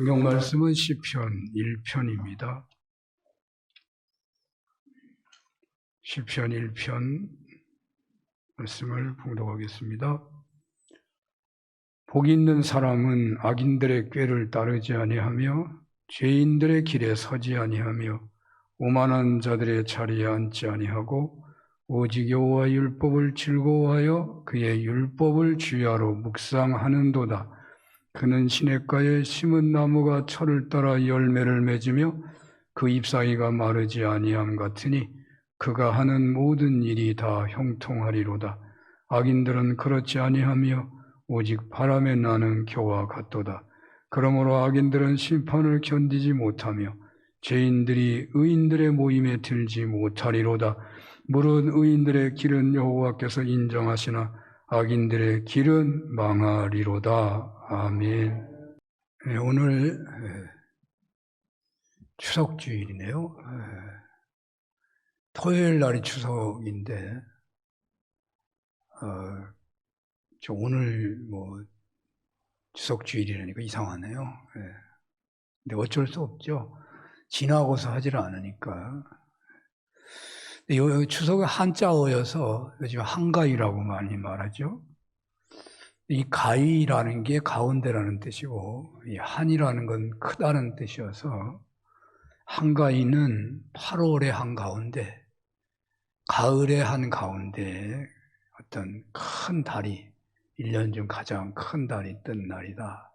성경 말씀은 시편 1편입니다. 시편 1편 말씀을 봉독하겠습니다. 복 있는 사람은 악인들의 꾀를 따르지 아니하며 죄인들의 길에 서지 아니하며 오만한 자들의 자리에 앉지 아니하고 오직 여호와의 율법을 즐거워하여 그의 율법을 주야로 묵상하는도다. 그는 시냇가에 심은 나무가 철을 따라 열매를 맺으며 그 잎사귀가 마르지 아니함 같으니 그가 하는 모든 일이 다 형통하리로다. 악인들은 그렇지 아니하며 오직 바람에 나는 겨와 같도다. 그러므로 악인들은 심판을 견디지 못하며 죄인들이 의인들의 모임에 들지 못하리로다. 무릇 의인들의 길은 여호와께서 인정하시나 악인들의 길은 망하리로다. 아멘. 오늘 추석주일이네요. 토요일 날이 추석인데 오늘 추석주일이라니까 이상하네요. 근데 어쩔 수 없죠. 지나고서 하질 않으니까. 추석은 한자어여서 요즘 한가위라고 많이 말하죠. 이 가위라는 게 가운데라는 뜻이고 이 한이라는 건 크다는 뜻이어서 한가위는 8월의 한가운데, 가을의 한가운데 어떤 큰 달이 1년 중 가장 큰 달이 뜬 날이다.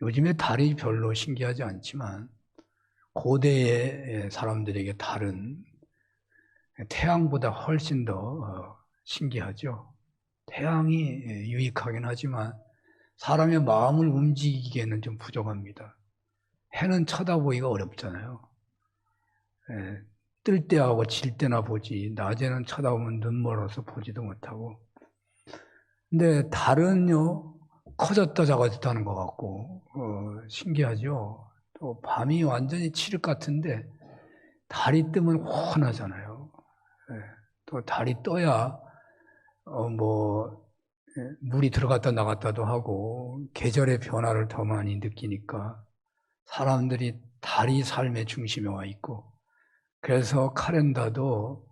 요즘에 달이 별로 신기하지 않지만 고대의 사람들에게 달은 태양보다 훨씬 더 신기하죠. 태양이 유익하긴 하지만 사람의 마음을 움직이기에는 좀 부족합니다. 해는 쳐다보기가 어렵잖아요. 뜰 때하고 질 때나 보지 낮에는 쳐다보면 눈 멀어서 보지도 못하고. 근데 달은요 커졌다 작아졌다 하는 것 같고 신기하죠. 또 밤이 완전히 칠흑 같은데 달이 뜨면 환하잖아요. 또 달이 떠야 물이 들어갔다 나갔다도 하고 계절의 변화를 더 많이 느끼니까 사람들이 달이 삶의 중심에 와 있고, 그래서 카렌다도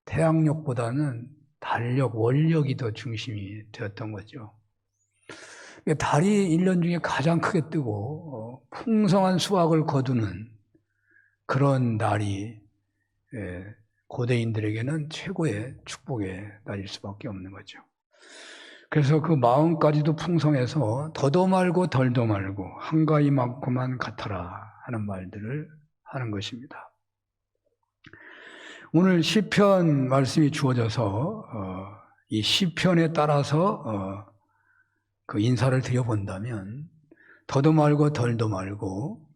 태양력보다는 달력, 원력이 더 중심이 되었던 거죠. 달이 1년 중에 가장 크게 뜨고 풍성한 수확을 거두는 그런 날이 고대인들에게는 최고의 축복의 날일 수밖에 없는 거죠. 그래서 그 마음까지도 풍성해서 더도 말고 덜도 말고 한가위만큼만 같아라 하는 말들을 하는 것입니다. 오늘 시편 말씀이 주어져서 이 시편에 따라서 그 인사를 드려본다면 더도 말고 덜도 말고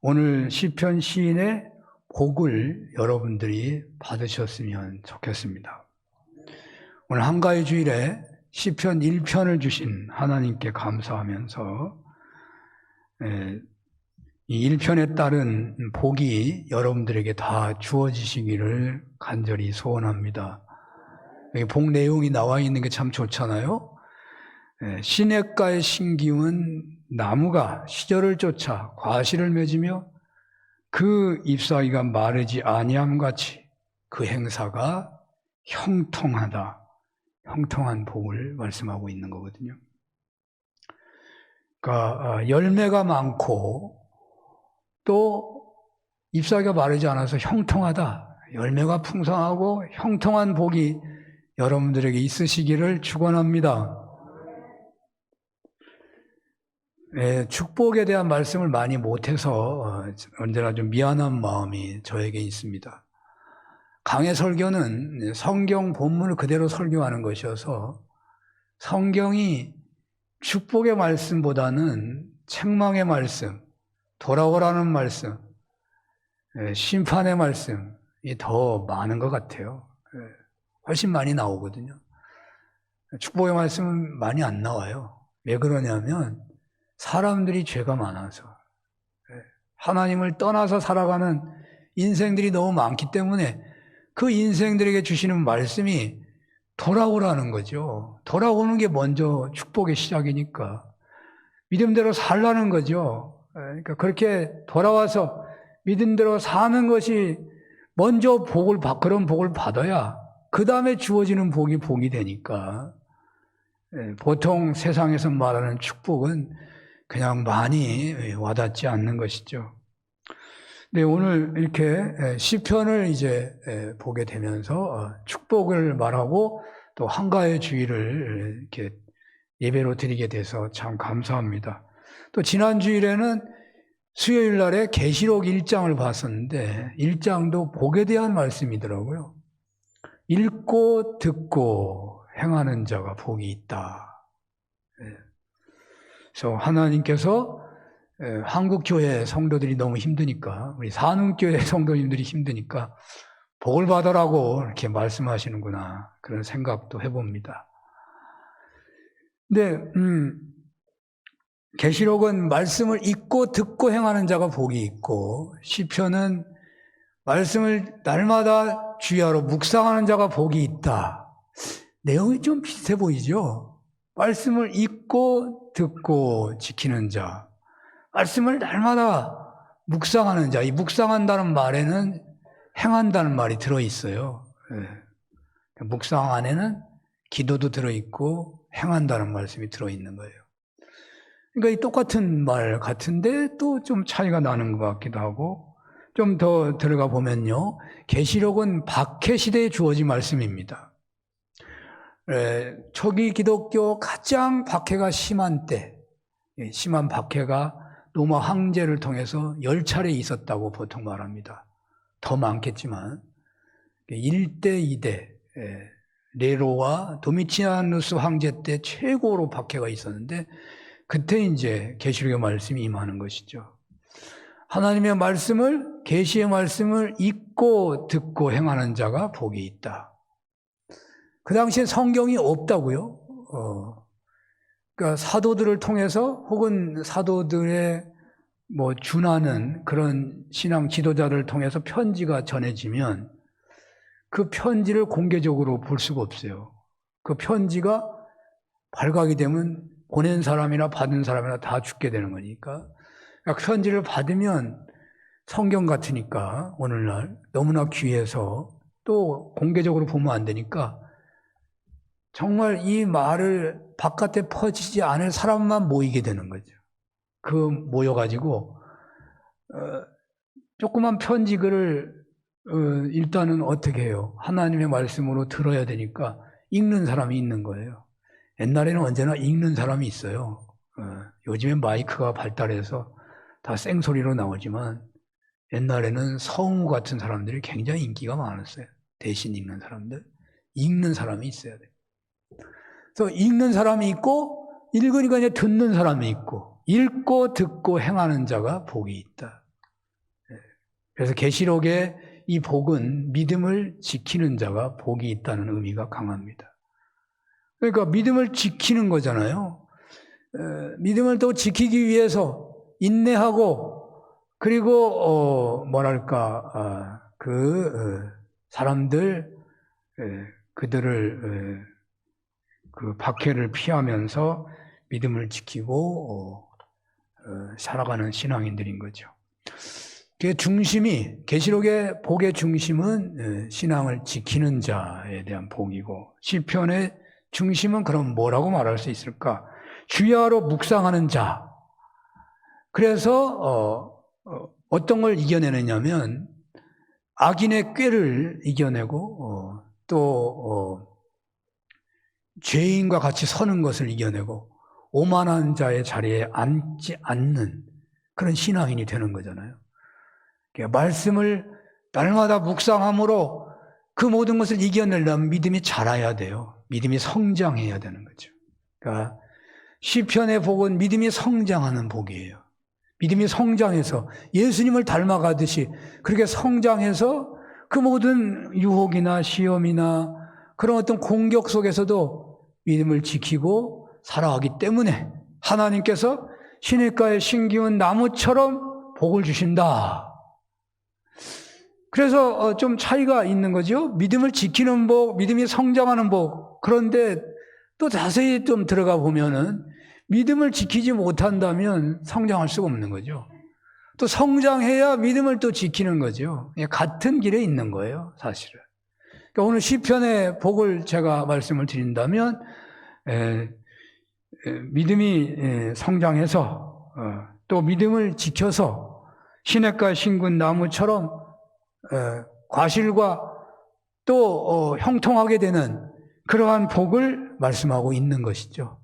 오늘 시편 시인의 복을 여러분들이 받으셨으면 좋겠습니다. 오늘 한가위 주일에 시편 1편을 주신 하나님께 감사하면서 이 1편에 따른 복이 여러분들에게 다 주어지시기를 간절히 소원합니다. 여기 복 내용이 나와 있는 게 참 좋잖아요. 시냇가에 심기운 나무가 시절을 쫓아 과실을 맺으며 그 잎사귀가 마르지 아니함 같이 그 행사가 형통하다. 형통한 복을 말씀하고 있는 거거든요. 그러니까 열매가 많고 또 잎사귀가 마르지 않아서 형통하다. 열매가 풍성하고 형통한 복이 여러분들에게 있으시기를 축원합니다. 축복에 대한 말씀을 많이 못해서 언제나 좀 미안한 마음이 저에게 있습니다. 강해 설교는 성경 본문을 그대로 설교하는 것이어서 성경이 축복의 말씀보다는 책망의 말씀, 돌아오라는 말씀, 심판의 말씀이 더 많은 것 같아요. 훨씬 많이 나오거든요. 축복의 말씀은 많이 안 나와요. 왜 그러냐면 사람들이 죄가 많아서 하나님을 떠나서 살아가는 인생들이 너무 많기 때문에 그 인생들에게 주시는 말씀이 돌아오라는 거죠. 돌아오는 게 먼저 축복의 시작이니까 믿음대로 살라는 거죠. 그러니까 그렇게 돌아와서 믿음대로 사는 것이 먼저 그런 복을 받아야 그 다음에 주어지는 복이 되니까 보통 세상에서 말하는 축복은 그냥 많이 와닿지 않는 것이죠. 네, 오늘 이렇게 시편을 이제 보게 되면서 축복을 말하고 또 한가의 주일을 이렇게 예배로 드리게 돼서 참 감사합니다. 또 지난 주일에는 수요일 날에 계시록 1장을 봤었는데 1장도 복에 대한 말씀이더라고요. 읽고 듣고 행하는 자가 복이 있다. 그래서 하나님께서 한국 교회 성도들이 너무 힘드니까, 우리 산흥교회 성도님들이 힘드니까 복을 받으라고 이렇게 말씀하시는구나, 그런 생각도 해봅니다. 근데 계시록은 말씀을 읽고 듣고 행하는 자가 복이 있고, 시편은 말씀을 날마다 주야로 묵상하는 자가 복이 있다. 내용이 좀 비슷해 보이죠? 말씀을 읽고 듣고 지키는 자, 말씀을 날마다 묵상하는 자, 이 묵상한다는 말에는 행한다는 말이 들어있어요. 묵상 안에는 기도도 들어있고 행한다는 말씀이 들어있는 거예요. 그러니까 이 똑같은 말 같은데 또 좀 차이가 나는 것 같기도 하고, 좀 더 들어가 보면요, 계시록은 박해 시대에 주어진 말씀입니다. 초기 기독교 가장 박해가 심한 때, 심한 박해가 로마 황제를 통해서 10차례 있었다고 보통 말합니다. 더 많겠지만 1대, 2대 네로와 도미치아누스 황제 때 최고로 박해가 있었는데, 그때 이제 계시록의 말씀이 임하는 것이죠. 하나님의 말씀을, 계시의 말씀을 읽고 듣고 행하는 자가 복이 있다. 그 당시에 성경이 없다고요. 그러니까 사도들을 통해서 혹은 사도들의 준하는 그런 신앙 지도자를 통해서 편지가 전해지면 그 편지를 공개적으로 볼 수가 없어요. 그 편지가 발각이 되면 보낸 사람이나 받은 사람이나 다 죽게 되는 거니까. 그러니까 편지를 받으면 성경 같으니까 오늘날 너무나 귀해서 또 공개적으로 보면 안 되니까 정말 이 말을 바깥에 퍼지지 않을 사람만 모이게 되는 거죠. 모여가지고 조그만 편지글을 일단은 어떻게 해요? 하나님의 말씀으로 들어야 되니까 읽는 사람이 있는 거예요. 옛날에는 언제나 읽는 사람이 있어요. 요즘엔 마이크가 발달해서 다 생소리로 나오지만 옛날에는 성우 같은 사람들이 굉장히 인기가 많았어요. 대신 읽는 사람들. 읽는 사람이 있어야 돼요. 그래서 읽는 사람이 있고, 읽으니까 이제 듣는 사람이 있고, 읽고 듣고 행하는 자가 복이 있다. 그래서 계시록의 이 복은 믿음을 지키는 자가 복이 있다는 의미가 강합니다. 그러니까 믿음을 지키는 거잖아요. 믿음을 또 지키기 위해서 인내하고, 그리고 사람들 그들을 그 박해를 피하면서 믿음을 지키고 살아가는 신앙인들인 거죠. 그 중심이, 계시록의 복의 중심은 신앙을 지키는 자에 대한 복이고, 시편의 중심은 그럼 뭐라고 말할 수 있을까? 주야로 묵상하는 자. 그래서 어떤 걸 이겨내느냐면 악인의 꾀를 이겨내고 또 죄인과 같이 서는 것을 이겨내고 오만한 자의 자리에 앉지 않는 그런 신앙인이 되는 거잖아요. 그러니까 말씀을 날마다 묵상함으로 그 모든 것을 이겨내려면 믿음이 자라야 돼요. 믿음이 성장해야 되는 거죠. 그러니까 시편의 복은 믿음이 성장하는 복이에요. 믿음이 성장해서 예수님을 닮아가듯이 그렇게 성장해서 그 모든 유혹이나 시험이나 그런 어떤 공격 속에서도 믿음을 지키고 살아가기 때문에 하나님께서 시냇가에 심기운 나무처럼 복을 주신다. 그래서 좀 차이가 있는 거죠. 믿음을 지키는 복, 믿음이 성장하는 복. 그런데 또 자세히 좀 들어가 보면은 믿음을 지키지 못한다면 성장할 수가 없는 거죠. 또 성장해야 믿음을 또 지키는 거죠. 같은 길에 있는 거예요, 사실은. 그러니까 오늘 시편의 복을 제가 말씀을 드린다면 믿음이 성장해서 또 믿음을 지켜서 시냇가 심은 나무처럼 과실과 또 형통하게 되는 그러한 복을 말씀하고 있는 것이죠.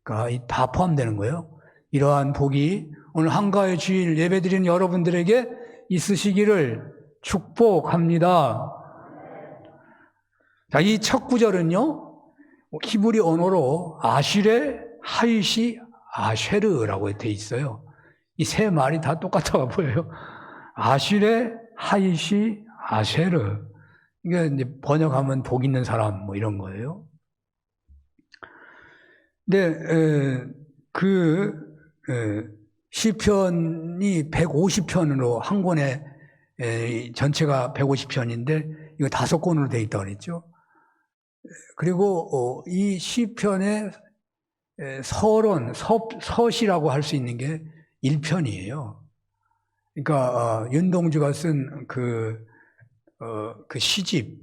그러니까 다 포함되는 거예요. 이러한 복이 오늘 한가의 주일 예배드리는 여러분들에게 있으시기를 축복합니다. 자, 이 첫 구절은요, 히브리 언어로 아시레, 하이시, 아쉐르라고 되어 있어요. 이 세 말이 다 똑같아 보여요. 아시레, 하이시, 아쉐르. 이게 이제 번역하면 복 있는 사람 뭐 이런 거예요. 근데 시편이 150편으로 한 권에 전체가 150편인데 이거 5권으로 되어 있다고 그랬죠. 그리고 이 시편의 서론, 서시라고 할 수 있는 게 1편이에요. 그러니까 윤동주가 쓴 그 시집,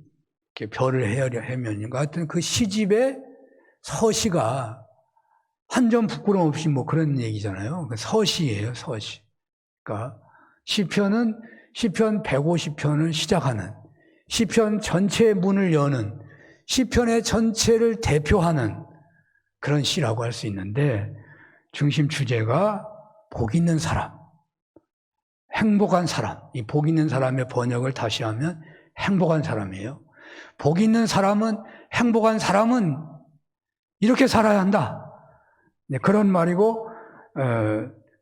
별을 헤아려면 하여튼 그 시집의 서시가 한 점 부끄럼 없이 뭐 그런 얘기잖아요. 서시예요, 서시. 그러니까 시편 150편을 시작하는, 시편 전체의 문을 여는, 시편의 전체를 대표하는 그런 시라고 할 수 있는데, 중심 주제가 복 있는 사람, 행복한 사람. 이 복 있는 사람의 번역을 다시 하면 행복한 사람이에요. 복 있는 사람은, 행복한 사람은 이렇게 살아야 한다. 네, 그런 말이고,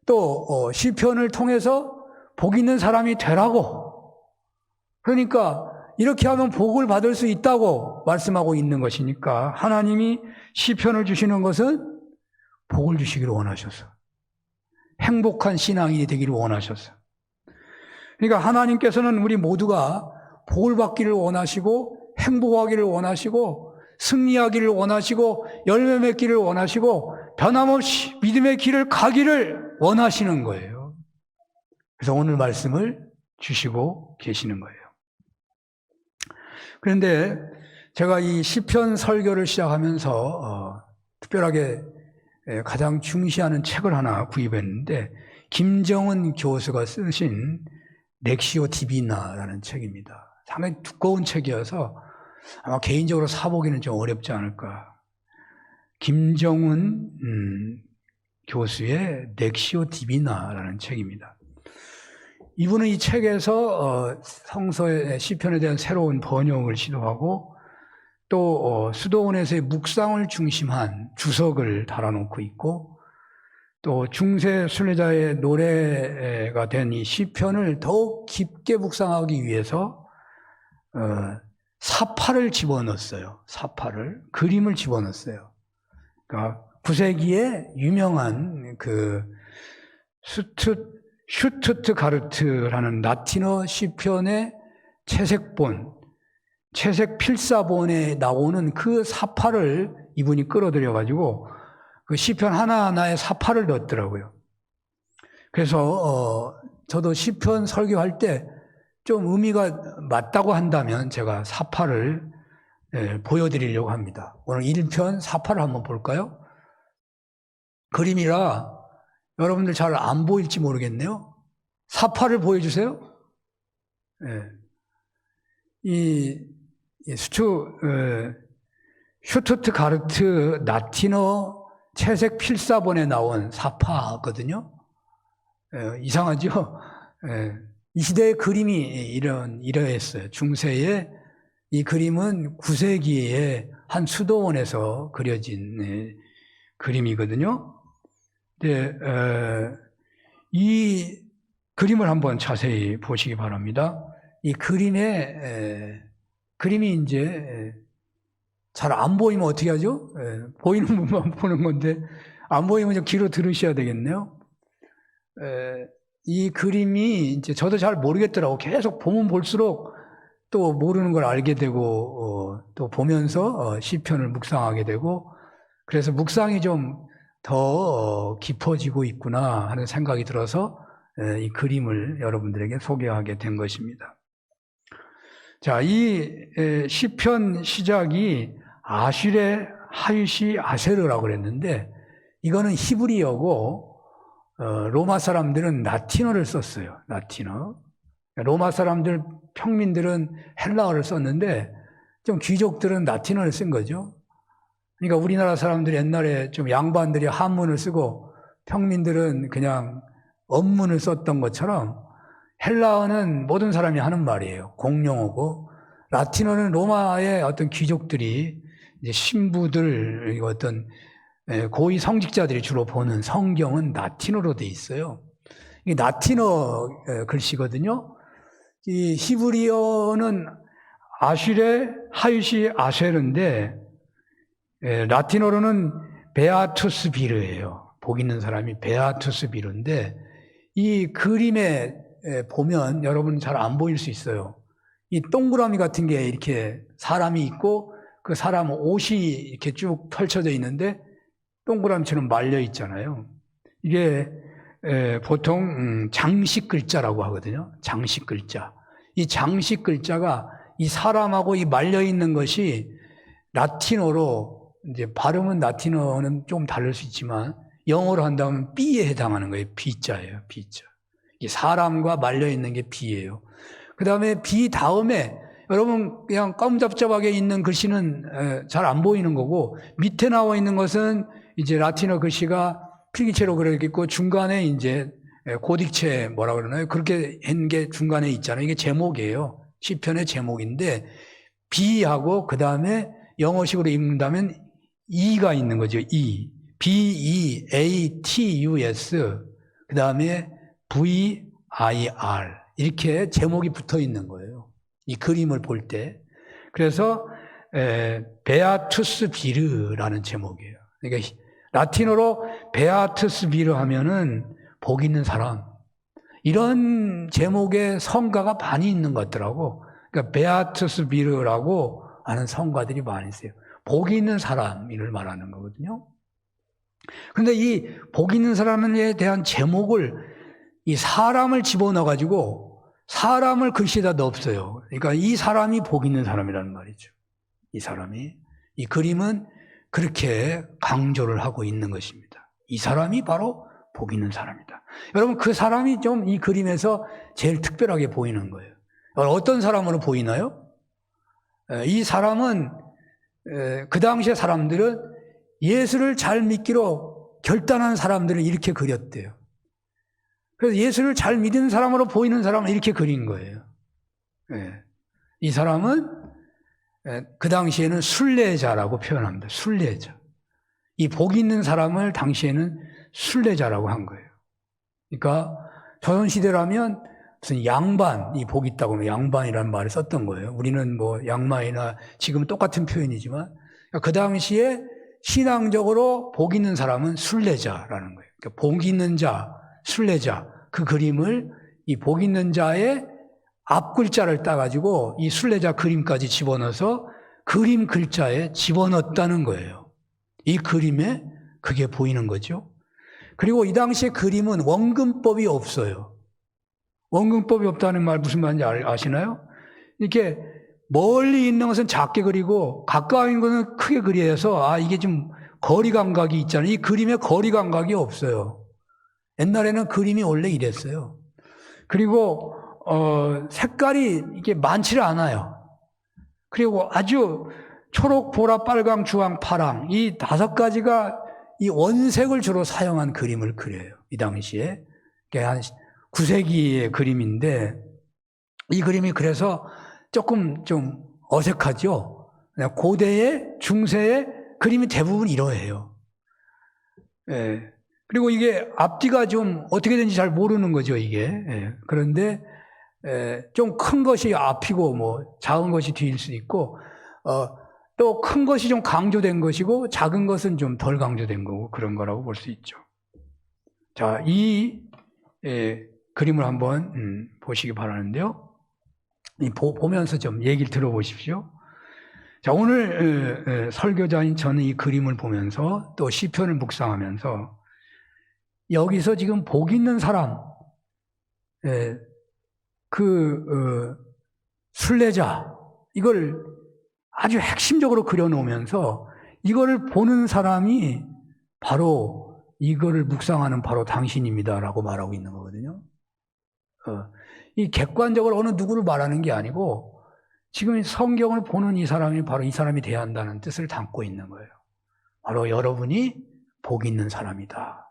또 시편을 통해서 복 있는 사람이 되라고, 그러니까 이렇게 하면 복을 받을 수 있다고 말씀하고 있는 것이니까 하나님이 시편을 주시는 것은 복을 주시기를 원하셔서, 행복한 신앙인이 되기를 원하셔서. 그러니까 하나님께서는 우리 모두가 복을 받기를 원하시고 행복하기를 원하시고 승리하기를 원하시고 열매 맺기를 원하시고 변함없이 믿음의 길을 가기를 원하시는 거예요. 그래서 오늘 말씀을 주시고 계시는 거예요. 그런데 제가 이 시편 설교를 시작하면서 특별하게 가장 중시하는 책을 하나 구입했는데 김정은 교수가 쓰신 렉시오 디비나라는 책입니다. 상당히 두꺼운 책이어서 아마 개인적으로 사보기는 좀 어렵지 않을까. 김정은 교수의 렉시오 디비나라는 책입니다. 이분은 이 책에서 성서의 시편에 대한 새로운 번역을 시도하고 또 수도원에서의 묵상을 중심한 주석을 달아놓고 있고 또 중세 순례자의 노래가 된 이 시편을 더욱 깊게 묵상하기 위해서 사파를 집어넣었어요. 사파를, 그림을 집어넣었어요. 그러니까 9세기에 유명한 그 슈투트가르트라는 라틴어 시편의 채색본, 채색 필사본에 나오는 그 사파를 이분이 끌어들여가지고 그 시편 하나하나에 사파를 넣었더라고요. 그래서 저도 시편 설교할 때 좀 의미가 맞다고 한다면 제가 사파를 보여드리려고 합니다. 오늘 1편 사파를 한번 볼까요? 그림이라 여러분들 잘 안 보일지 모르겠네요. 사파를 보여주세요. 이 슈투트가르트 라틴어 채색 필사본에 나온 사파거든요. 이상하죠? 이 시대의 그림이 이러했어요. 중세의 이 그림은 9세기에 한 수도원에서 그려진 그림이거든요. 네, 이 그림을 한번 자세히 보시기 바랍니다. 이 그림이 이제 잘 안 보이면 어떻게 하죠? 보이는 분만 보는 건데 안 보이면 좀 귀로 들으셔야 되겠네요. 이 그림이 이제 저도 잘 모르겠더라고. 계속 보면 볼수록 또 모르는 걸 알게 되고 또 보면서 시편을 묵상하게 되고 그래서 묵상이 좀 더 깊어지고 있구나 하는 생각이 들어서 이 그림을 여러분들에게 소개하게 된 것입니다. 자, 이 시편 시작이 아실의 하이시 아세르라고 그랬는데 이거는 히브리어고 로마 사람들은 라틴어를 썼어요. 라틴어. 로마 사람들 평민들은 헬라어를 썼는데 좀 귀족들은 라틴어를 쓴 거죠. 그러니까 우리나라 사람들이 옛날에 좀 양반들이 한문을 쓰고 평민들은 그냥 언문을 썼던 것처럼 헬라어는 모든 사람이 하는 말이에요. 공용어고 라틴어는 로마의 어떤 귀족들이 이제 신부들 어떤 고위 성직자들이 주로 보는 성경은 라틴어로 돼 있어요. 이게 라틴어 글씨거든요. 이 히브리어는 아실의 하이시 아셀인데 라틴어로는 베아투스 비르예요. 복 있는 사람이 베아투스 비르인데 이 그림에 보면 여러분 잘 안 보일 수 있어요. 이 동그라미 같은 게 이렇게 사람이 있고 그 사람 옷이 이렇게 쭉 펼쳐져 있는데 동그라미처럼 말려 있잖아요. 이게 보통 장식 글자라고 하거든요. 장식 글자. 이 장식 글자가 이 사람하고 이 말려 있는 것이 라틴어로 이제 발음은 라틴어는 좀 다를 수 있지만 영어로 한다면 B에 해당하는 거예요. B자예요. B자. 이 사람과 말려 있는 게 B예요. 그 다음에 B 다음에 여러분 그냥 껌잡잡하게 있는 글씨는 잘 안 보이는 거고 밑에 나와 있는 것은 이제 라틴어 글씨가 필기체로 그렇게 있고 중간에 이제 고딕체 뭐라 그러나요? 그렇게 한 게 중간에 있잖아요. 이게 제목이에요. 시편의 제목인데 B하고 그 다음에 영어식으로 읽는다면 E가 있는 거죠. E. B-E-A-T-U-S 그 다음에 V-I-R 이렇게 제목이 붙어 있는 거예요. 이 그림을 볼 때. 그래서 베아투스 비르라는 제목이에요. 그러니까 라틴어로 베아투스 비르 하면은 복 있는 사람. 이런 제목의 성가가 많이 있는 것 같더라고. 그러니까 베아투스 비르라고 하는 성가들이 많이 있어요. 복 있는 사람을 말하는 거거든요. 그런데 이 복 있는 사람에 대한 제목을 이 사람을 집어넣어가지고 사람을 글씨에다 넣었어요. 그러니까 이 사람이 복 있는 사람이라는 말이죠. 이 사람이. 이 그림은 그렇게 강조를 하고 있는 것입니다. 이 사람이 바로 복 있는 사람이다. 여러분 그 사람이 좀 이 그림에서 제일 특별하게 보이는 거예요. 어떤 사람으로 보이나요? 이 사람은 그 당시의 사람들은 예수를 잘 믿기로 결단한 사람들을 이렇게 그렸대요. 그래서 예수를 잘 믿는 사람으로 보이는 사람을 이렇게 그린 거예요. 이 사람은 그 당시에는 순례자라고 표현합니다. 순례자. 이 복 있는 사람을 당시에는 순례자라고 한 거예요. 그러니까 조선시대라면 무슨 양반, 이 복 있다고 하면 양반이라는 말을 썼던 거예요. 우리는 뭐 양반이나 지금은 똑같은 표현이지만 그 당시에 신앙적으로 복 있는 사람은 순례자라는 거예요. 그러니까 복 있는 자, 순례자, 그 그림을 이 복 있는 자의 앞글자를 따가지고 이 순례자 그림까지 집어넣어서 그림 글자에 집어넣었다는 거예요. 이 그림에 그게 보이는 거죠. 그리고 이 당시에 그림은 원근법이 없어요. 원근법이 없다는 말 무슨 말인지 아시나요? 이렇게 멀리 있는 것은 작게 그리고 가까이 있는 것은 크게 그려서 이게 좀 거리 감각이 있잖아요. 이 그림에 거리 감각이 없어요. 옛날에는 그림이 원래 이랬어요. 그리고 색깔이 이게 많지를 않아요. 그리고 아주 초록, 보라, 빨강, 주황, 파랑 이 5가지가 이 원색을 주로 사용한 그림을 그려요. 이 당시에. 한 9세기의 그림인데 이 그림이 그래서 조금 좀 어색하죠. 고대의, 중세의 그림이 대부분 이러해요. 그리고 이게 앞뒤가 좀 어떻게 되는지 잘 모르는 거죠, 이게. 그런데 좀 큰 것이 앞이고 뭐 작은 것이 뒤일 수도 있고 또 큰 것이 좀 강조된 것이고 작은 것은 좀 덜 강조된 거고 그런 거라고 볼 수 있죠. 자, 이 그림을 한번 보시기 바라는데요. 보면서 좀 얘기를 들어보십시오. 자, 오늘 설교자인 저는 이 그림을 보면서 또 시편을 묵상하면서 여기서 지금 복 있는 사람, 순례자, 이걸 아주 핵심적으로 그려놓으면서 이거를 보는 사람이 바로 이거를 묵상하는 바로 당신입니다라고 말하고 있는 거거든요. 이 객관적으로 어느 누구를 말하는 게 아니고 지금 성경을 보는 이 사람이 바로 이 사람이 돼야 한다는 뜻을 담고 있는 거예요. 바로 여러분이 복 있는 사람이다.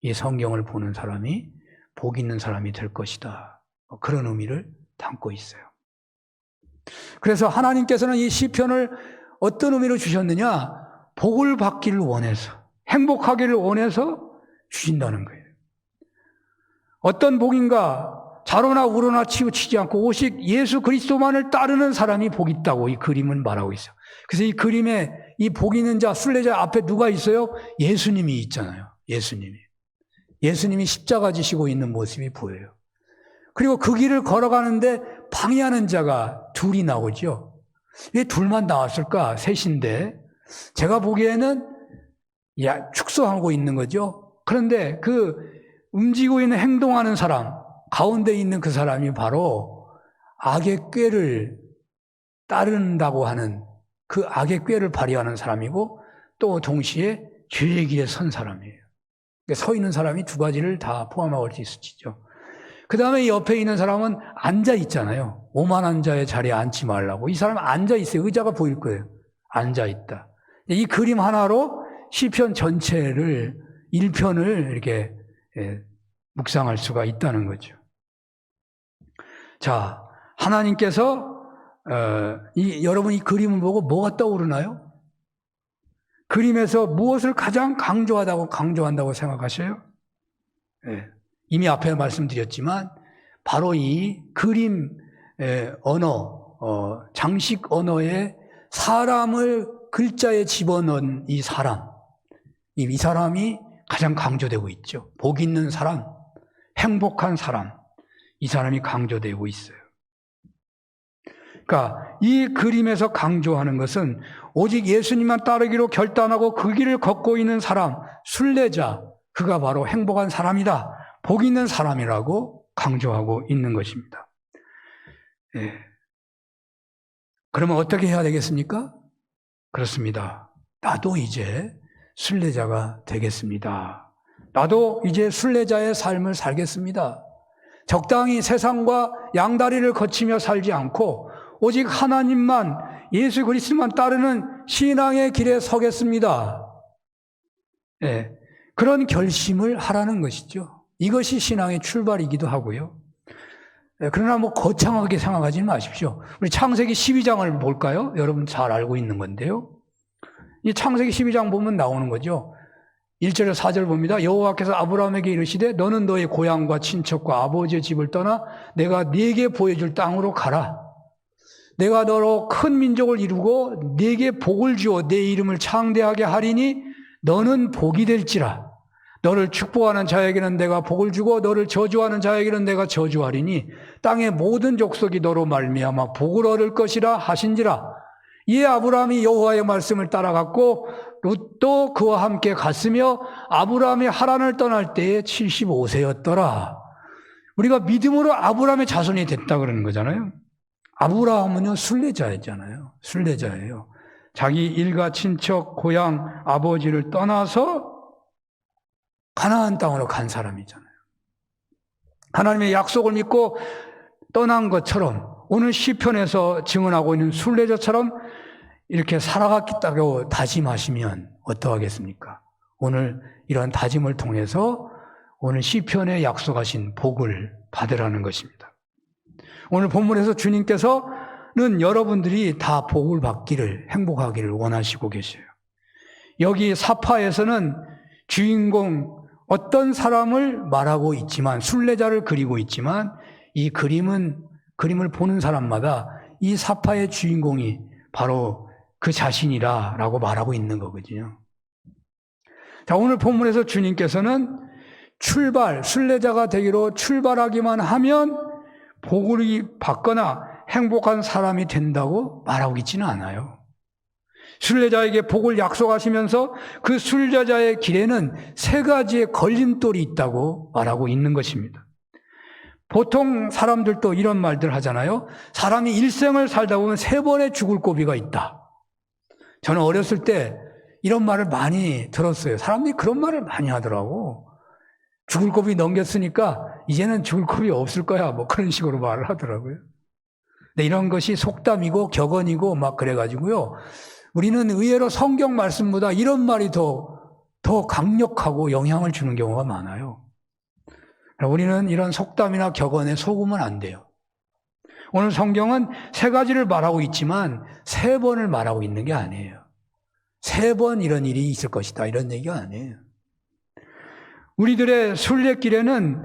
이 성경을 보는 사람이 복 있는 사람이 될 것이다. 그런 의미를 담고 있어요. 그래서 하나님께서는 이 시편을 어떤 의미로 주셨느냐? 복을 받기를 원해서, 행복하기를 원해서 주신다는 거예요. 어떤 복인가? 좌로나 우로나 치우치지 않고 오직 예수 그리스도만을 따르는 사람이 복 있다고 이 그림은 말하고 있어요. 그래서 이 그림에 이 복 있는 자, 순례자 앞에 누가 있어요? 예수님이 있잖아요. 예수님이 십자가 지시고 있는 모습이 보여요. 그리고 그 길을 걸어가는데 방해하는 자가 둘이 나오죠. 왜 둘만 나왔을까? 셋인데 제가 보기에는 축소하고 있는 거죠. 그런데 그 움직이고 있는 행동하는 사람, 가운데 있는 그 사람이 바로 악의 꾀를 따른다고 하는 그 악의 꾀를 발휘하는 사람이고 또 동시에 죄의 길에 선 사람이에요. 서 있는 사람이 두 가지를 다 포함할 수 있으시죠. 그 다음에 옆에 있는 사람은 앉아 있잖아요. 오만한 자의 자리에 앉지 말라고. 이 사람은 앉아 있어요. 의자가 보일 거예요. 앉아 있다. 이 그림 하나로 시편 전체를 1편을 이렇게 묵상할 수가 있다는 거죠. 자, 하나님께서 여러분 이 그림을 보고 뭐가 떠오르나요? 그림에서 무엇을 가장 강조한다고 생각하셔요? 이미 앞에 말씀드렸지만 바로 이 그림 언어, 장식 언어에 사람을 글자에 집어넣은 이 사람이 가장 강조되고 있죠. 복 있는 사람, 행복한 사람, 이 사람이 강조되고 있어요. 그러니까 이 그림에서 강조하는 것은 오직 예수님만 따르기로 결단하고 그 길을 걷고 있는 사람, 순례자, 그가 바로 행복한 사람이다. 복 있는 사람이라고 강조하고 있는 것입니다. 그러면 어떻게 해야 되겠습니까? 그렇습니다. 나도 이제 순례자가 되겠습니다. 나도 이제 순례자의 삶을 살겠습니다. 적당히 세상과 양다리를 거치며 살지 않고 오직 하나님만, 예수 그리스도만 따르는 신앙의 길에 서겠습니다. 그런 결심을 하라는 것이죠. 이것이 신앙의 출발이기도 하고요. 그러나 거창하게 생각하지 마십시오. 우리 창세기 12장을 볼까요? 여러분 잘 알고 있는 건데요. 이 창세기 12장 보면 나오는 거죠. 1절에서 4절 봅니다. 여호와께서 아브라함에게 이르시되 너는 너의 고향과 친척과 아버지의 집을 떠나 내가 네게 보여줄 땅으로 가라. 내가 너로 큰 민족을 이루고 네게 복을 주어 네 이름을 창대하게 하리니 너는 복이 될지라. 너를 축복하는 자에게는 내가 복을 주고 너를 저주하는 자에게는 내가 저주하리니 땅의 모든 족속이 너로 말미암아 복을 얻을 것이라 하신지라. 이에 아브라함이 여호와의 말씀을 따라갔고 롯도 그와 함께 갔으며 아브라함이 하란을 떠날 때에 75세였더라. 우리가 믿음으로 아브라함의 자손이 됐다 그러는 거잖아요. 아브라함은요 순례자였잖아요. 순례자예요. 자기 일가 친척 고향 아버지를 떠나서 가나안 땅으로 간 사람이잖아요. 하나님의 약속을 믿고 떠난 것처럼 오늘 시편에서 증언하고 있는 순례자처럼 이렇게 살아가겠다고 다짐하시면 어떠하겠습니까? 오늘 이런 다짐을 통해서 오늘 시편에 약속하신 복을 받으라는 것입니다. 오늘 본문에서 주님께서는 여러분들이 다 복을 받기를, 행복하기를 원하시고 계세요. 여기 사파에서는 주인공 어떤 사람을 말하고 있지만, 순례자를 그리고 있지만 이 그림을 보는 사람마다 이 사파의 주인공이 바로 그 자신이라고 말하고 있는 거거든요. 자, 오늘 본문에서 주님께서는 순례자가 되기로 출발하기만 하면 복을 받거나 행복한 사람이 된다고 말하고 있지는 않아요. 순례자에게 복을 약속하시면서 그 순례자의 길에는 세 가지의 걸림돌이 있다고 말하고 있는 것입니다. 보통 사람들도 이런 말들 하잖아요. 사람이 일생을 살다 보면 세 번의 죽을 고비가 있다. 저는 어렸을 때 이런 말을 많이 들었어요. 사람들이 그런 말을 많이 하더라고. 죽을 고비 넘겼으니까 이제는 죽을 고비 없을 거야. 뭐 그런 식으로 말을 하더라고요. 근데 이런 것이 속담이고 격언이고 막 그래가지고요. 우리는 의외로 성경 말씀보다 이런 말이 더 강력하고 영향을 주는 경우가 많아요. 우리는 이런 속담이나 격언에 속으면 안 돼요. 오늘 성경은 세 가지를 말하고 있지만 세 번을 말하고 있는 게 아니에요. 세 번 이런 일이 있을 것이다 이런 얘기가 아니에요. 우리들의 순례길에는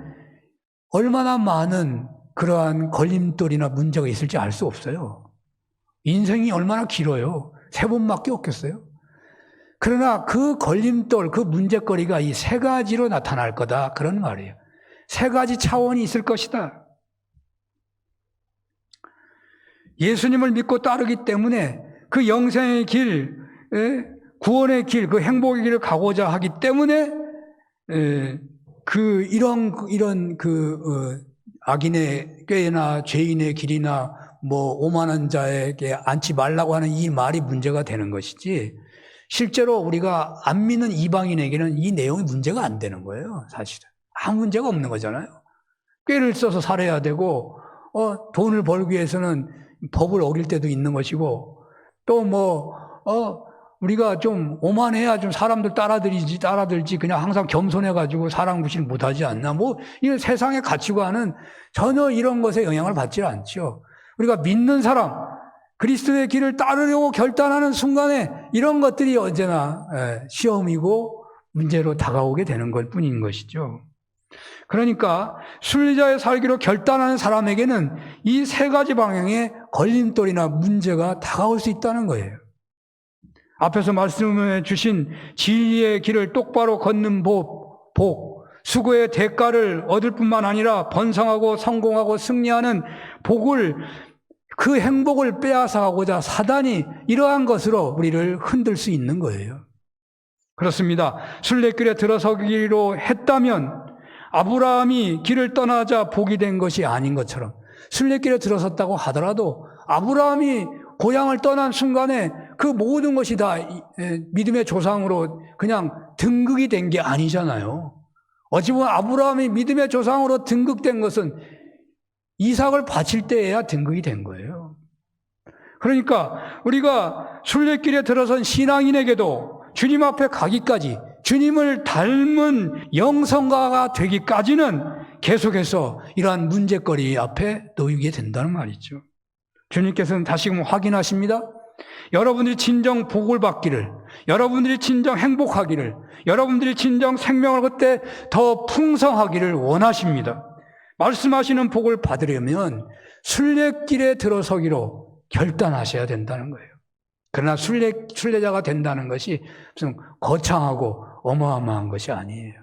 얼마나 많은 그러한 걸림돌이나 문제가 있을지 알 수 없어요. 인생이 얼마나 길어요. 세 번밖에 없겠어요. 그러나 그 걸림돌, 그 문제거리가 이 세 가지로 나타날 거다 그런 말이에요. 세 가지 차원이 있을 것이다. 예수님을 믿고 따르기 때문에 그 영생의 길, 구원의 길, 그 행복의 길을 가고자 하기 때문에 악인의 꾀나 죄인의 길이나 뭐 오만한 자에게 앉지 말라고 하는 이 말이 문제가 되는 것이지, 실제로 우리가 안 믿는 이방인에게는 이 내용이 문제가 안 되는 거예요. 사실은 아무 문제가 없는 거잖아요. 꾀를 써서 살아야 되고 돈을 벌기 위해서는 법을 어길 때도 있는 것이고, 또 우리가 좀 오만해야 좀 사람들 따라들지 그냥 항상 겸손해가지고 사람 구실 못하지 않나. 이 세상의 가치관은 전혀 이런 것에 영향을 받지 않죠. 우리가 믿는 사람, 그리스도의 길을 따르려고 결단하는 순간에 이런 것들이 언제나 시험이고 문제로 다가오게 되는 것 뿐인 것이죠. 그러니까 순례자의 살기로 결단하는 사람에게는 이 세 가지 방향의 걸림돌이나 문제가 다가올 수 있다는 거예요. 앞에서 말씀해 주신 진리의 길을 똑바로 걷는 복, 수고의 대가를 얻을 뿐만 아니라 번성하고 성공하고 승리하는 복을, 그 행복을 빼앗아가고자 사단이 이러한 것으로 우리를 흔들 수 있는 거예요. 그렇습니다. 순례길에 들어서기로 했다면 아브라함이 길을 떠나자 복이 된 것이 아닌 것처럼, 순례길에 들어섰다고 하더라도 아브라함이 고향을 떠난 순간에 그 모든 것이 다 믿음의 조상으로 그냥 등극이 된 게 아니잖아요. 어찌 보면 아브라함이 믿음의 조상으로 등극된 것은 이삭을 바칠 때에야 등극이 된 거예요. 그러니까 우리가 순례길에 들어선 신앙인에게도 주님 앞에 가기까지, 주님을 닮은 영성가가 되기까지는 계속해서 이러한 문제거리 앞에 놓이게 된다는 말이죠. 주님께서는 다시금 확인하십니다. 여러분들이 진정 복을 받기를, 여러분들이 진정 행복하기를, 여러분들이 진정 생명을 그때 더 풍성하기를 원하십니다. 말씀하시는 복을 받으려면 순례길에 들어서기로 결단하셔야 된다는 거예요. 그러나 순례자가 된다는 것이 무슨 거창하고 어마어마한 것이 아니에요.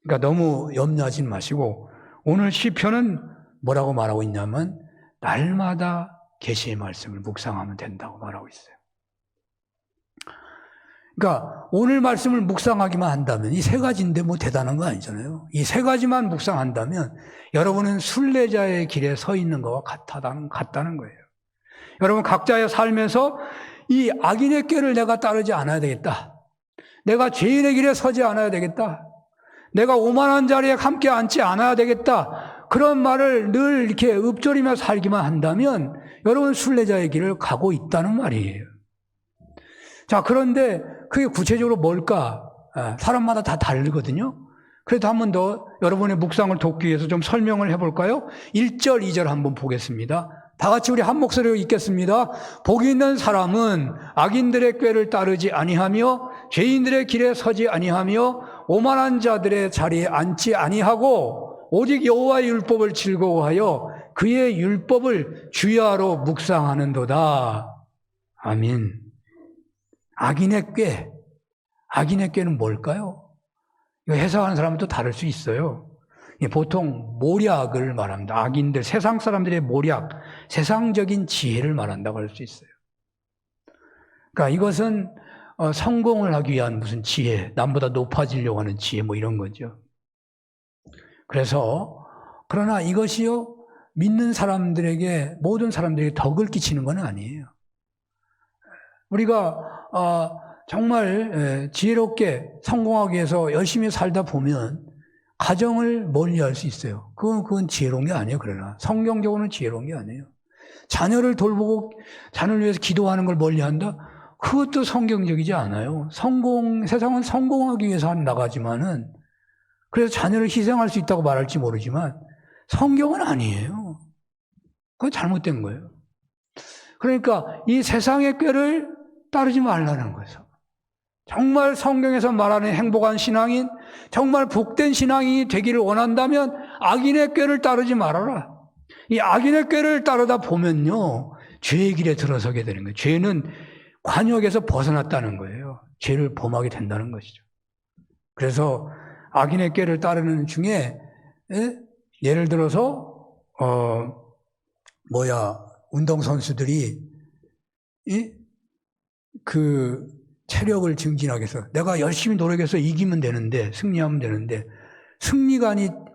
그러니까 너무 염려하지 마시고, 오늘 시편은 뭐라고 말하고 있냐면 날마다 계시의 말씀을 묵상하면 된다고 말하고 있어요. 그러니까 오늘 말씀을 묵상하기만 한다면, 이 세 가지인데 뭐 대단한 거 아니잖아요. 이 세 가지만 묵상한다면 여러분은 순례자의 길에 서 있는 것과 같다는 거예요. 여러분 각자의 삶에서 이 악인의 꾀를 내가 따르지 않아야 되겠다, 내가 죄인의 길에 서지 않아야 되겠다, 내가 오만한 자리에 함께 앉지 않아야 되겠다, 그런 말을 늘 이렇게 읊조리며 살기만 한다면 여러분 순례자의 길을 가고 있다는 말이에요. 자, 그런데 그게 구체적으로 뭘까? 사람마다 다 다르거든요. 그래도 한 번 더 여러분의 묵상을 돕기 위해서 좀 설명을 해볼까요? 1절, 2절 한번 보겠습니다. 다 같이 우리 한 목소리로 읽겠습니다. 복이 있는 사람은 악인들의 꾀를 따르지 아니하며 죄인들의 길에 서지 아니하며 오만한 자들의 자리에 앉지 아니하고 오직 여호와의 율법을 즐거워하여 그의 율법을 주야로 묵상하는도다. 아멘. 악인의 꾀는 뭘까요? 이거 해석하는 사람은 또 다를 수 있어요. 보통 모략을 말합니다. 악인들, 세상 사람들의 모략, 세상적인 지혜를 말한다고 할 수 있어요. 그러니까 이것은 성공을 하기 위한 무슨 지혜, 남보다 높아지려고 하는 지혜 뭐 이런 거죠. 그래서 그러나 이것이요 믿는 사람들에게 모든 사람들에게 덕을 끼치는 건 아니에요. 우리가 정말 지혜롭게 성공하기 위해서 열심히 살다 보면 가정을 멀리할 수 있어요. 그건 지혜로운 게 아니에요. 그러나 성경적으로는 지혜로운 게 아니에요. 자녀를 돌보고 자녀를 위해서 기도하는 걸 멀리한다? 그것도 성경적이지 않아요. 세상은 성공하기 위해서 나가지만은 그래서 자녀를 희생할 수 있다고 말할지 모르지만 성경은 아니에요. 그건 잘못된 거예요. 그러니까 이 세상의 꾀를 따르지 말라는 거죠. 정말 성경에서 말하는 행복한 신앙인, 정말 복된 신앙이 되기를 원한다면 악인의 꾀를 따르지 말아라. 이 악인의 꾀를 따르다 보면요, 죄의 길에 들어서게 되는 거예요. 죄는 관역에서 벗어났다는 거예요. 죄를 범하게 된다는 것이죠. 그래서 악인의 꾀를 따르는 중에 예를 들어서 운동선수들이 그 체력을 증진하기 위해서 내가 열심히 노력해서 이기면 되는데, 승리하면 되는데, 승리가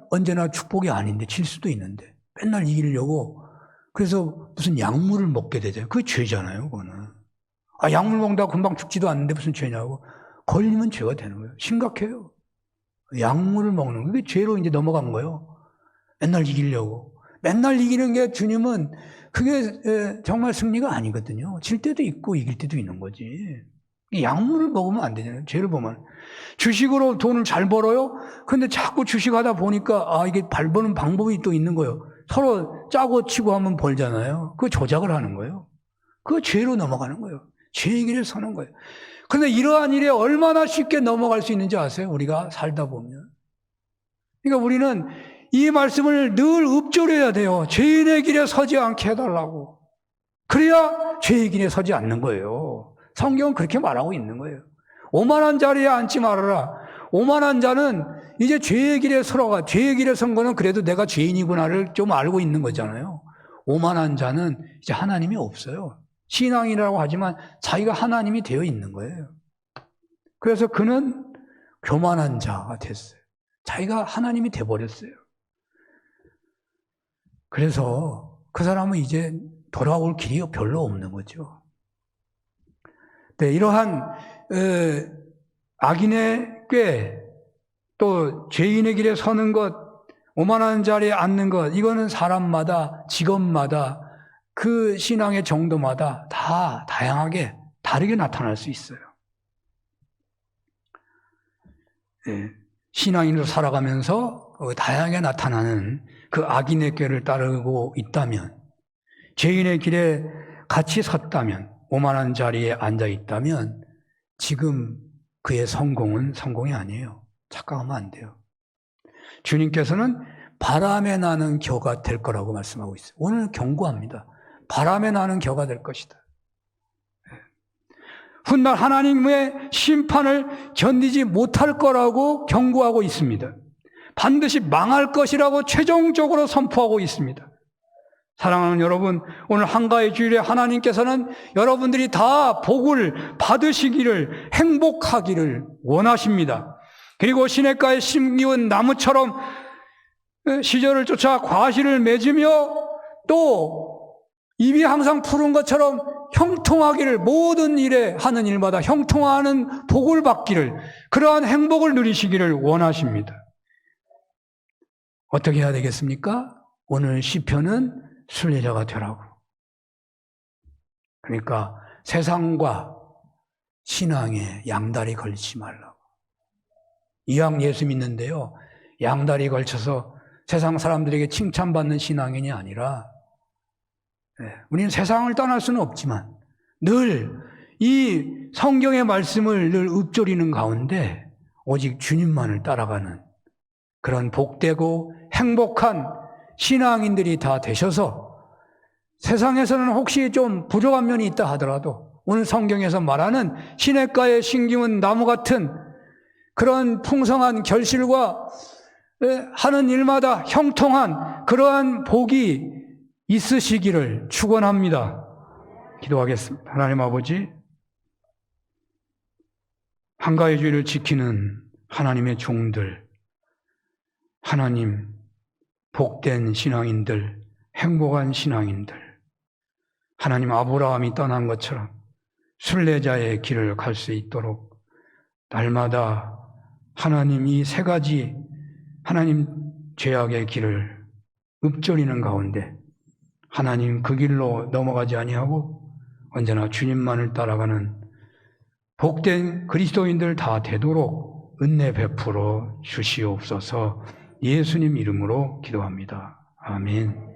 언제나 축복이 아닌데 질 수도 있는데 맨날 이기려고 그래서 무슨 약물을 먹게 되잖아요. 그게 죄잖아요. 그거는. 약물 먹다가 금방 죽지도 않는데 무슨 죄냐고. 걸리면 죄가 되는 거예요. 심각해요. 약물을 먹는 거. 그게 죄로 이제 넘어간 거예요. 맨날 이기려고. 맨날 이기는 게 주님은 그게 정말 승리가 아니거든요. 질 때도 있고 이길 때도 있는 거지. 약물을 먹으면 안 되잖아요. 죄를 보면. 주식으로 돈을 잘 벌어요? 근데 자꾸 주식하다 보니까 이게 발 버는 방법이 또 있는 거예요. 서로 짜고 치고 하면 벌잖아요. 그거 조작을 하는 거예요. 그거 죄로 넘어가는 거예요. 죄의 길에 서는 거예요. 그런데 이러한 일에 얼마나 쉽게 넘어갈 수 있는지 아세요? 우리가 살다 보면. 그러니까 우리는 이 말씀을 늘 읊조려야 돼요. 죄인의 길에 서지 않게 해달라고. 그래야 죄의 길에 서지 않는 거예요. 성경은 그렇게 말하고 있는 거예요. 오만한 자리에 앉지 말아라. 오만한 자는 이제 죄의 길에 서러가, 죄의 길에 선 거는 그래도 내가 죄인이구나를 좀 알고 있는 거잖아요. 오만한 자는 이제 하나님이 없어요. 신앙이라고 하지만 자기가 하나님이 되어 있는 거예요. 그래서 그는 교만한 자가 됐어요. 자기가 하나님이 돼버렸어요. 그래서 그 사람은 이제 돌아올 길이 별로 없는 거죠. 네, 이러한 악인의 꾀, 또 죄인의 길에 서는 것, 오만한 자리에 앉는 것, 이거는 사람마다, 직업마다, 그 신앙의 정도마다 다 다양하게 다르게 나타날 수 있어요. 네, 신앙인으로 살아가면서 다양하게 나타나는 그 악인의 꾀를 따르고 있다면, 죄인의 길에 같이 섰다면, 오만한 자리에 앉아 있다면 지금 그의 성공은 성공이 아니에요. 착각하면 안 돼요. 주님께서는 바람에 나는 겨가 될 거라고 말씀하고 있어요. 오늘 경고합니다. 바람에 나는 겨가 될 것이다. 훗날 하나님의 심판을 견디지 못할 거라고 경고하고 있습니다. 반드시 망할 것이라고 최종적으로 선포하고 있습니다. 사랑하는 여러분, 오늘 한가의 주일에 하나님께서는 여러분들이 다 복을 받으시기를, 행복하기를 원하십니다. 그리고 시냇가에 심기운 나무처럼 시절을 쫓아 과실을 맺으며 또 입이 항상 푸른 것처럼 형통하기를, 모든 일에 하는 일마다 형통하는 복을 받기를, 그러한 행복을 누리시기를 원하십니다. 어떻게 해야 되겠습니까? 오늘 시편은 순례자가 되라고. 그러니까 세상과 신앙에 양다리 걸지 말라고. 이왕 예수 믿는데요, 양다리 걸쳐서 세상 사람들에게 칭찬받는 신앙인이 아니라, 우리는 세상을 떠날 수는 없지만 늘 이 성경의 말씀을 늘 읊조리는 가운데 오직 주님만을 따라가는 그런 복되고 행복한 신앙인들이 다 되셔서 세상에서는 혹시 좀 부족한 면이 있다 하더라도 오늘 성경에서 말하는 시냇가에 심기운 나무 같은 그런 풍성한 결실과 하는 일마다 형통한 그러한 복이 있으시기를 축원합니다. 기도하겠습니다. 하나님 아버지, 한가위 주의를 지키는 하나님의 종들, 하나님 복된 신앙인들, 행복한 신앙인들, 하나님 아브라함이 떠난 것처럼 순례자의 길을 갈 수 있도록 날마다 하나님 이 세 가지 하나님 죄악의 길을 읊조리는 가운데 하나님 그 길로 넘어가지 아니하고 언제나 주님만을 따라가는 복된 그리스도인들 다 되도록 은혜 베풀어 주시옵소서. 예수님 이름으로 기도합니다. 아멘.